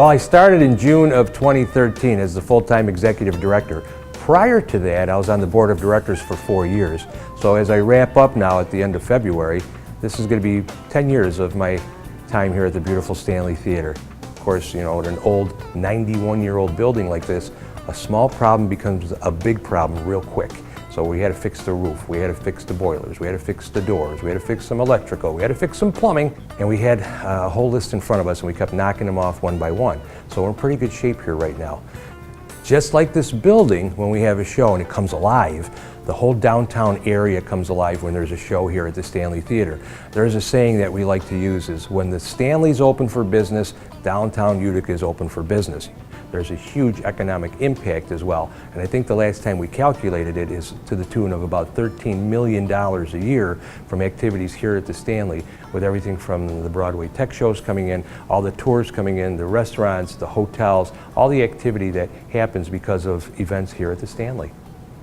Well, I started in June of 2013 as the full-time executive director. Prior to that, I was on the board of directors for 4 years. So as I wrap up now at the end of February, this is going to be 10 years of my time here at the beautiful Stanley Theater. Of course, you know, in an old 91-year-old building like this, a small problem becomes a big problem real quick. So we had to fix the roof, we had to fix the boilers, we had to fix the doors, we had to fix some electrical, we had to fix some plumbing, and we had a whole list in front of us and we kept knocking them off one by one. So we're in pretty good shape here right now. Just like this building, when we have a show and it comes alive, the whole downtown area comes alive when there's a show here at the Stanley Theater. There's a saying that we like to use is, when the Stanley's open for business, downtown Utica is open for business. There's a huge economic impact as well. And I think the last time we calculated it is to the tune of about $13 million a year from activities here at the Stanley, with everything from the Broadway tech shows coming in, all the tours coming in, the restaurants, the hotels, all the activity that happens because of events here at the Stanley.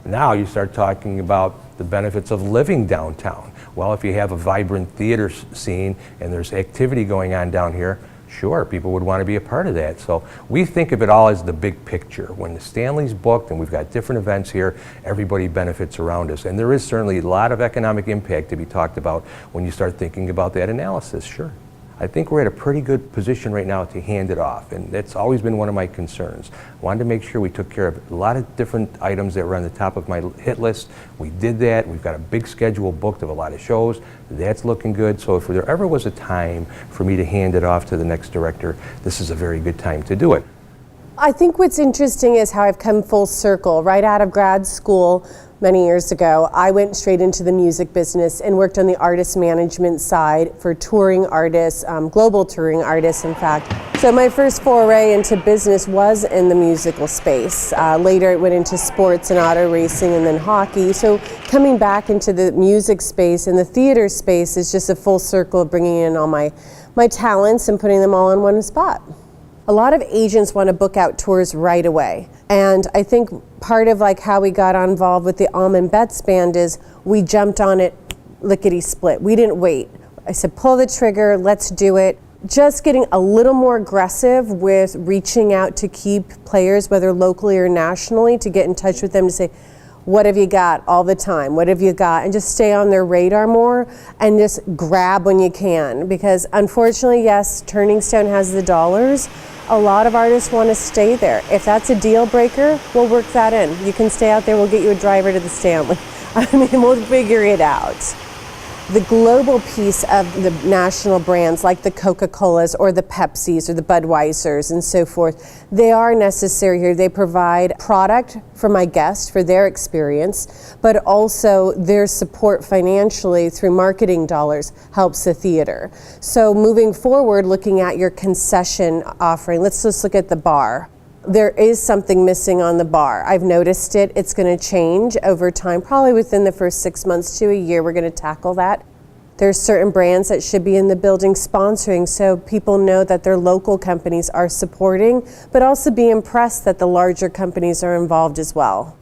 Now you start talking about the benefits of living downtown. Well, if you have a vibrant theater scene and there's activity going on down here, sure, people would want to be a part of that. So we think of it all as the big picture. When the Stanley's booked and we've got different events here, everybody benefits around us. And there is certainly a lot of economic impact to be talked about when you start thinking about that analysis, sure. I think we're at a pretty good position right now to hand it off, and that's always been one of my concerns. I wanted to make sure we took care of a lot of different items that were on the top of my hit list. We did that. We've got a big schedule booked of a lot of shows. That's looking good. So if there ever was a time for me to hand it off to the next director, this is a very good time to do it. I think what's interesting is how I've come full circle. Right out of grad school many years ago, I went straight into the music business and worked on the artist management side for touring artists, global touring artists, in fact. So my first foray into business was in the musical space. Later it went into sports and auto racing and then hockey. So coming back into the music space and the theater space is just a full circle of bringing in all my talents and putting them all in one spot. A lot of agents want to book out tours right away. And I think part of like how we got involved with the Almond Betts Band is we jumped on it lickety split. We didn't wait. I said, pull the trigger, let's do it. Just getting a little more aggressive with reaching out to key players, whether locally or nationally, to get in touch with them to say, what have you got all the time? What have you got? And just stay on their radar more and just grab when you can. Because unfortunately, yes, Turning Stone has the dollars. A lot of artists want to stay there. If that's a deal breaker, we'll work that in. You can stay out there, we'll get you a driver to the Stanley. I mean, we'll figure it out. The global piece of the national brands like the Coca-Colas or the Pepsis or the Budweisers and so forth, they are necessary here. They provide product for my guests, for their experience, but also their support financially through marketing dollars helps the theater. So moving forward, looking at your concession offering, let's just look at the bar. There is something missing on the bar. I've noticed it. It's going to change over time, probably within the first 6 months to a year. We're going to tackle that. There's certain brands that should be in the building sponsoring so people know that their local companies are supporting, but also be impressed that the larger companies are involved as well.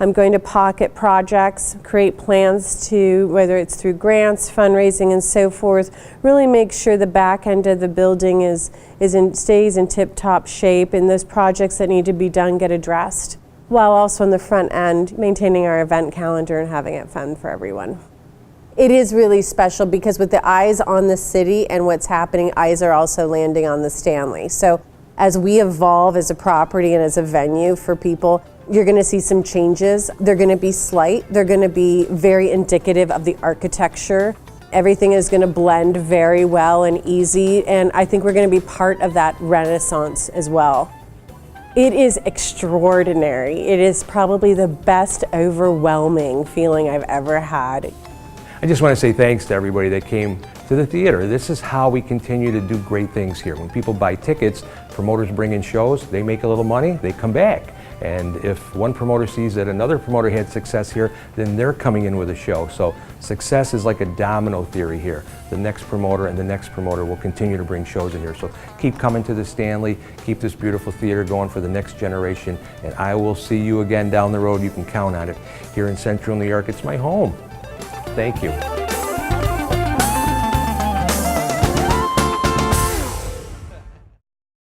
I'm going to pocket projects, create plans to, whether it's through grants, fundraising, and so forth, really make sure the back end of the building stays in tip-top shape and those projects that need to be done get addressed, while also on the front end, maintaining our event calendar and having it fun for everyone. It is really special because with the eyes on the city and what's happening, eyes are also landing on the Stanley. So as we evolve as a property and as a venue for people, you're going to see some changes. They're going to be slight. They're going to be very indicative of the architecture. Everything is going to blend very well and easy, and I think we're going to be part of that renaissance as well. It is extraordinary. It is probably the best overwhelming feeling I've ever had. I just want to say thanks to everybody that came to the theater. This is how we continue to do great things here. When people buy tickets, promoters bring in shows, they make a little money, they come back. And if one promoter sees that another promoter had success here, then they're coming in with a show. So success is like a domino theory here. The next promoter and the next promoter will continue to bring shows in here. So keep coming to the Stanley, keep this beautiful theater going for the next generation, and I will see you again down the road. You can count on it. Here in Central New York, it's my home. Thank you.